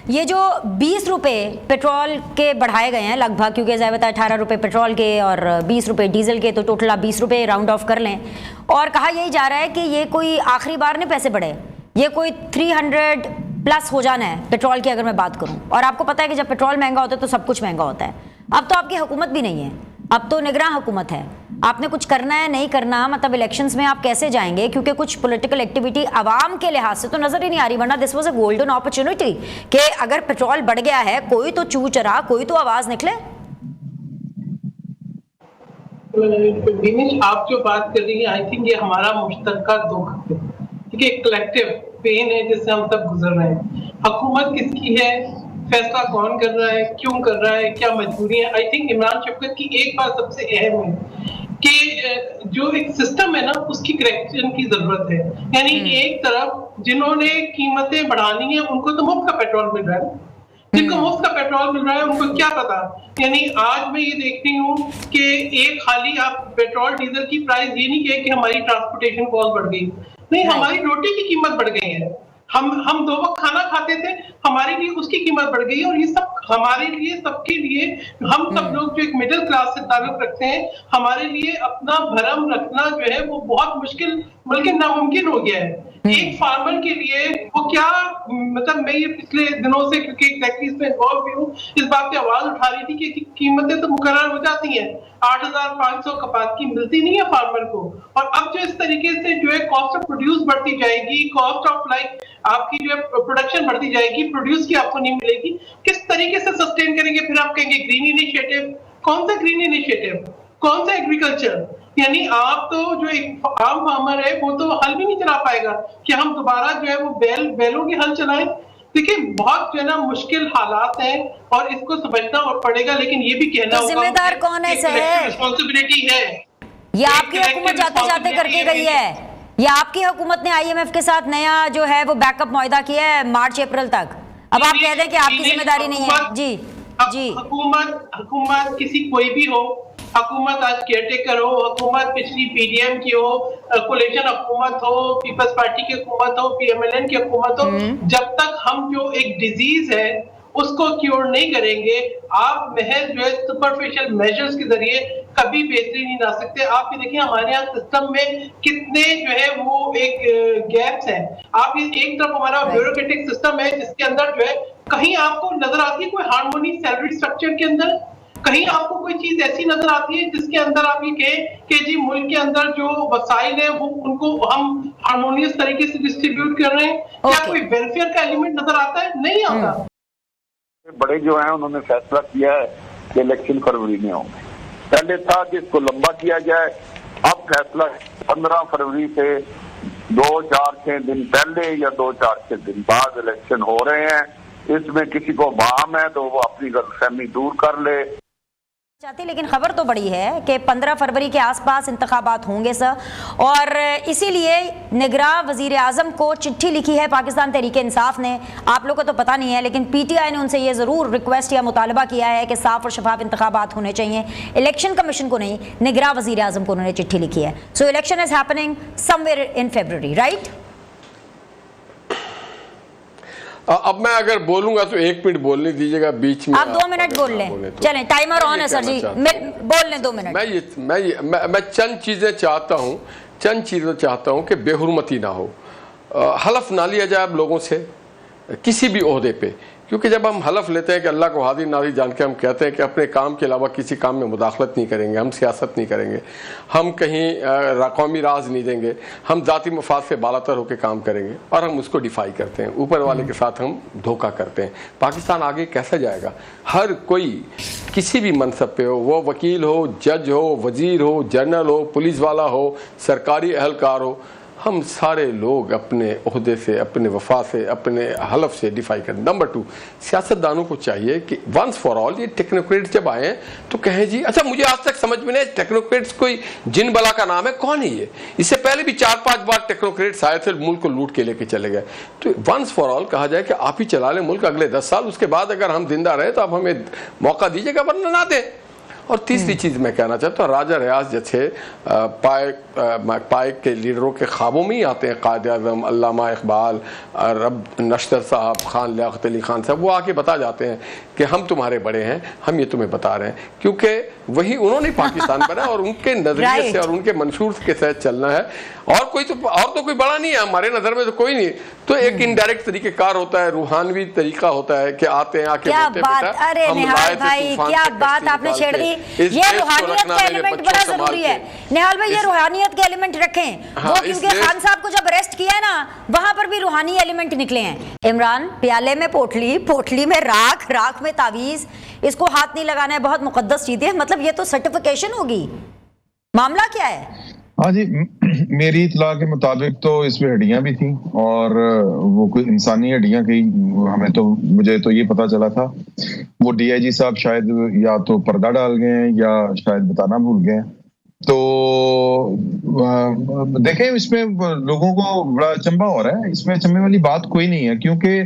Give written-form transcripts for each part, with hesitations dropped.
ये जो 20 रुपए पेट्रोल के बढ़ाए गए हैं लगभग, क्योंकि जैसे बताया 18 रुपए पेट्रोल के और 20 रुपए डीजल के, तो टोटल आप 20 रुपए राउंड ऑफ कर लें। और कहा यही जा रहा है कि ये कोई आखिरी बार नहीं पैसे बढ़े, ये कोई 300 प्लस हो जाना है पेट्रोल की अगर मैं बात करूं। और आपको पता है कि जब पेट्रोल महंगा होता है तो सब कुछ महंगा होता है। अब तो आपकी हुकूमत भी नहीं है, अब तो निगरान हुकूमत है। आपने कुछ करना है नहीं करना, मतलब इलेक्शंस में आप कैसे जाएंगे, क्योंकि कुछ पॉलिटिकल एक्टिविटी आवाम के लिहाज से तो नजर ही नहीं आ रही। वरना this was a golden opportunity कि अगर पेट्रोल बढ़ गया है, कोई तो चू चरा, कोई तो आवाज निकले। दिनेश, आप जो बात कर रही हैं, आई थिंक ये हमारा मुश्तरका दुख है, ठीक है, कलेक्टिव पेन है जिससे हम सब गुजर रहे हैं। हुकूमत किसकी है, फैसला कौन कर रहा है, क्यों कर रहा है, क्या मजबूरी है। आई थिंक इमरान शफकत की एक बात सबसे अहम है कि जो एक सिस्टम है ना, उसकी करेक्शन की जरूरत है। यानी एक तरफ जिन्होंने कीमतें बढ़ानी है उनको तो मुफ्त का पेट्रोल मिल रहा है, जिनको मुफ्त का पेट्रोल मिल रहा है उनको क्या पता। यानी आज मैं ये देख रही हूँ कि एक खाली आप पेट्रोल डीजल की प्राइस ये नहीं कहे कि हमारी ट्रांसपोर्टेशन कॉस्ट बढ़ गई, नहीं, हमारी रोटी की कीमत बढ़ गई है। हम 2 वक्त खाना खाते थे, हमारे लिए उसकी कीमत बढ़ गई है। और ये सब हमारे लिए, सबके लिए, हम सब लोग जो एक मिडिल क्लास से ताल्लुक रखते हैं, हमारे लिए अपना भरम रखना जो है वो बहुत मुश्किल बल्कि नामुमकिन हो गया है। एक फार्मर के लिए वो क्या, मतलब मैं ये पिछले दिनों से, क्योंकि एग्जैक्टली इसमें इन्वॉल्व भी हूँ, इस बात पे आवाज उठा रही थी कि कीमतें तो मुकर्रर हो जाती हैं, 8,500 कपास की मिलती नहीं है फार्मर को। और अब जो इस तरीके से जो है कॉस्ट ऑफ प्रोड्यूस बढ़ती जाएगी, कॉस्ट ऑफ लाइक आपकी जो है प्रोडक्शन बढ़ती जाएगी, प्रोड्यूस की आपको नहीं मिलेगी, किस तरीके से सस्टेन करेंगे। फिर आप कहेंगे ग्रीन इनिशिएटिव, कौन सा ग्रीन इनिशिएटिव, कौन सा एग्रीकल्चर। यानी आप तो जो एक आम फार्मर है वो तो हल भी नहीं चला पाएगा कि हम दोबारा जो है वो बैलों की हल चलाएं। देखिए बहुत जो है ना मुश्किल हालात हैं और इसको समझना और पड़ेगा। लेकिन ये भी कहना तो जिम्मेदार कौन है सर? रिस्पॉन्सिबिलिटी है। ये आपकी हुकूमत जाते जाते करके गई है, ये आपकी हुकूमत ने IMF के साथ नया जो है वो बैकअप मुआहदा किया है मार्च अप्रैल तक। अब आप कह दें कि आपकी जिम्मेदारी नहीं है। जी जी, हुकूमत किसी कोई भी हो, हुकूमत आज केयरटेकर हो, हुकूमत पिछली PDM की हो, कोलिशन हुकूमत हो, पीपल्स पार्टी की हुकूमत हो, PMLN की हुकूमत हो, जब तक हम जो एक डिजीज है उसको क्योर नहीं करेंगे, आप महज जो है सुपरफिशियल मेजर्स के जरिए कभी बेहतरी नहीं ला सकते। आप ये देखिए हमारे यहाँ सिस्टम में कितने जो है वो एक गैप्स हैं। आप ये एक तरफ हमारा ब्यूरोक्रेटिक सिस्टम है जिसके अंदर जो है कहीं आपको नजर आती है कोई हार्मोनी सैलरी स्ट्रक्चर के अंदर, कहीं आपको कोई चीज ऐसी नजर आती है जिसके अंदर आप ये कहें कि जी मुल्क के अंदर जो वसाइल है वो उनको हम हार्मोनियस तरीके से डिस्ट्रीब्यूट कर रहे हैं। क्या कोई वेलफेयर का एलिमेंट नजर आता है? नहीं आता। बड़े जो हैं उन्होंने फैसला किया है कि इलेक्शन फरवरी में होंगे। पहले था कि इसको लंबा किया जाए, अब फैसला 15 फरवरी से 2-4-6 दिन पहले या 2-4-6 दिन बाद इलेक्शन हो रहे हैं। इसमें किसी को बाम है तो वो अपनी गलतफहमी दूर कर ले चाहती, लेकिन खबर तो बड़ी है कि 15 फरवरी के आसपास इंतखाबात होंगे सर। और इसीलिए निगरान वजीर आजम को चिट्ठी लिखी है पाकिस्तान तहरीक इंसाफ ने। आप लोग को तो पता नहीं है, लेकिन PTI ने उनसे ये ज़रूर रिक्वेस्ट या मुतालबा किया है कि साफ और शफाफ इंतखाबात होने चाहिए। इलेक्शन कमीशन को नहीं, निगरान वजीर आजम को उन्होंने चिट्ठी लिखी है। So election is happening somewhere in February, right? अब मैं अगर बोलूंगा तो 1 मिनट बोलने दीजिएगा, बीच में आप 2 मिनट बोल लें। चलें, टाइमर ऑन है सर जी, बोल लें 2 मिनट। मैं चंद चीजें चाहता हूं कि बेहुरमती ना हो, हलफ ना लिया जाए अब लोगों से किसी भी ओहदे पे, क्योंकि जब हम हलफ लेते हैं कि अल्लाह को हाजिर नाज़िर जान के हम कहते हैं कि अपने काम के अलावा किसी काम में मुदाखलत नहीं करेंगे, हम सियासत नहीं करेंगे, हम कहीं कौमी राज नहीं देंगे, हम ज़ाती मफाद से बालातर होकर काम करेंगे, और हम उसको डिफाई करते हैं, ऊपर वाले के साथ हम धोखा करते हैं। पाकिस्तान आगे कैसे जाएगा? हर कोई किसी भी मनसब पे हो, वो वकील हो, जज हो, वजीर हो, जनरल हो, पुलिस वाला हो, सरकारी एहलकार हो, हम सारे लोग अपने ओहदे से, अपने वफा से, अपने हलफ से डिफाई करें। नंबर 2, सियासतदानों को चाहिए कि वंस फॉर ऑल ये टेक्नोक्रेट्स जब आए तो कहें जी, अच्छा मुझे आज तक समझ में नहीं टेक्नोक्रेट्स कोई जिन बला का नाम है, कौन है ये? इससे पहले भी 4-5 बार टेक्नोक्रेट्स आए थे, मुल्क को लूट के लेके चले गए। तो वंस फॉर ऑल कहा जाए कि आप ही चला लें मुल्क अगले 10 साल, उसके बाद अगर हम जिंदा रहे तो आप हमें मौका दीजिएगा, वरना ना दें। और तीसरी चीज़ मैं कहना चाहता हूँ, राजा रियाज जैसे पाए के लीडरों के ख्वाबों में ही आते हैं कायद आज़म, अल्लामा इकबाल, रब नश्तर साहब, खान लियाकत अली खान साहब, वो आके बता जाते हैं कि हम तुम्हारे बड़े हैं, हम ये तुम्हें बता रहे हैं, क्योंकि वही उन्होंने पाकिस्तान बना और उनके नजरिए से और उनके मंशूर के तहत चलना है। और कोई बड़ा नहीं है हमारे नजर में, तो कोई नहीं। तो एक इनडायरेक्ट तरीकेकार होता है, रूहानवी तरीका होता है कि आते हैं आके क्या बात, अरे निहाल भाई क्या बात आपने छेड़ दी। ये रूहानियत का एलिमेंट बड़ा जरूरी है निहाल भाई, ये रूहानियत के एलिमेंट रखें। वो क्योंकि खान साहब को जब अरेस्ट किया है ना, वहां पर भी रूहानी एलिमेंट निकले हैं। इमरान, प्याले में पोटली, पोटली में राख, राख में तावीज, इसको हाथ नहीं लगाना है, बहुत मुकद्दस चीज है। मतलब ये तो सर्टिफिकेशन होगी, मामला क्या है? हाँ जी, मेरी इतला के मुताबिक तो इसमें हड्डियां भी थी और वो कोई इंसानी हड्डियां कहीं, मुझे तो ये पता चला था वो डीआईजी साहब शायद या तो पर्दा डाल गए हैं या शायद बताना भूल गए। तो देखें, इसमें लोगों को बड़ा अचंभा हो रहा है। इसमें अचंभे वाली बात कोई नहीं है, क्योंकि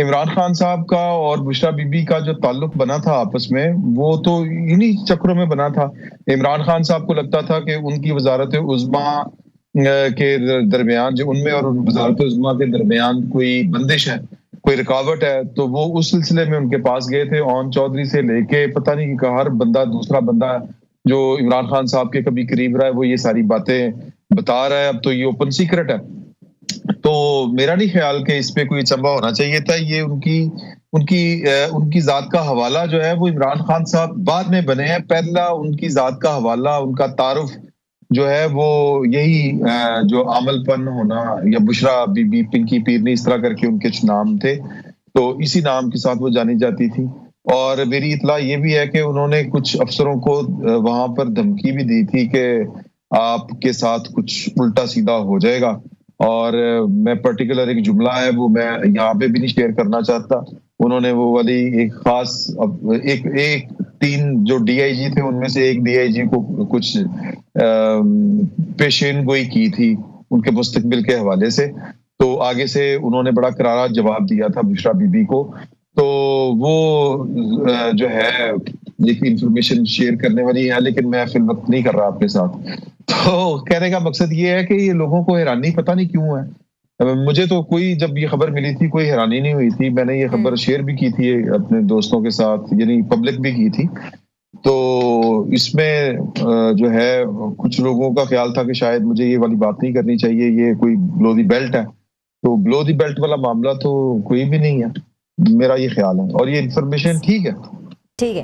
इमरान खान साहब का और बुशरा बीबी का जो ताल्लुक बना था आपस में, वो तो इन्हीं चक्रों में बना था। इमरान खान साहब को लगता था कि उनकी वजारत उज़्मा के दरमियान, जो उनमें और वजारत उज़्मा के दरमियान कोई बंदिश है, कोई रुकावट है, तो वो उस सिलसिले में उनके पास गए थे। ओन चौधरी से लेके पता नहीं कि हर बंदा, दूसरा बंदा जो इमरान खान साहब के कभी करीब रहा है, वो ये सारी बातें बता रहा है। अब तो ये ओपन सीक्रेट है। तो मेरा नहीं ख्याल कि इस पे कोई चंबा होना चाहिए था। ये उनकी जात का हवाला जो है वो इमरान खान साहब बाद में बने हैं। पहला उनकी जात का हवाला, उनका तारुफ जो है वो यही जो आमलपन होना या बुशरा बीबी, पिंकी पीरनी, इस तरह करके उनके नाम थे, तो इसी नाम के साथ वो जानी जाती थी। और मेरी इतला ये भी है कि उन्होंने कुछ अफसरों को वहां पर धमकी भी दी थी कि आपके साथ कुछ उल्टा सीधा हो जाएगा। और मैं पर्टिकुलर एक जुमला है वो मैं यहाँ पे भी नहीं शेयर करना चाहता। उन्होंने वो वाली एक खास एक 3 जो डीआईजी थे उनमें से एक डीआईजी को कुछ पेशेन गोई की थी उनके मुस्तकबिल के हवाले से। तो आगे से उन्होंने बड़ा करारा जवाब दिया था बुशरा बीबी को। तो वो जो है एक इंफॉर्मेशन शेयर करने वाली है, लेकिन मैं फिल वक्त नहीं कर रहा आपके साथ। तो कहने का मकसद ये है कि ये लोगों को हैरानी पता नहीं क्यों है। मुझे तो कोई, जब ये खबर मिली थी, कोई हैरानी नहीं हुई थी। मैंने ये खबर शेयर भी की थी अपने दोस्तों के साथ, यानी पब्लिक भी की थी। तो इसमें जो है कुछ लोगों का ख्याल था कि शायद मुझे ये वाली बात नहीं करनी चाहिए, ये कोई बिलो द बेल्ट है। तो बिलो द बेल्ट वाला मामला तो कोई भी नहीं है, मेरा ये ख्याल है। और ये इन्फॉर्मेशन ठीक है।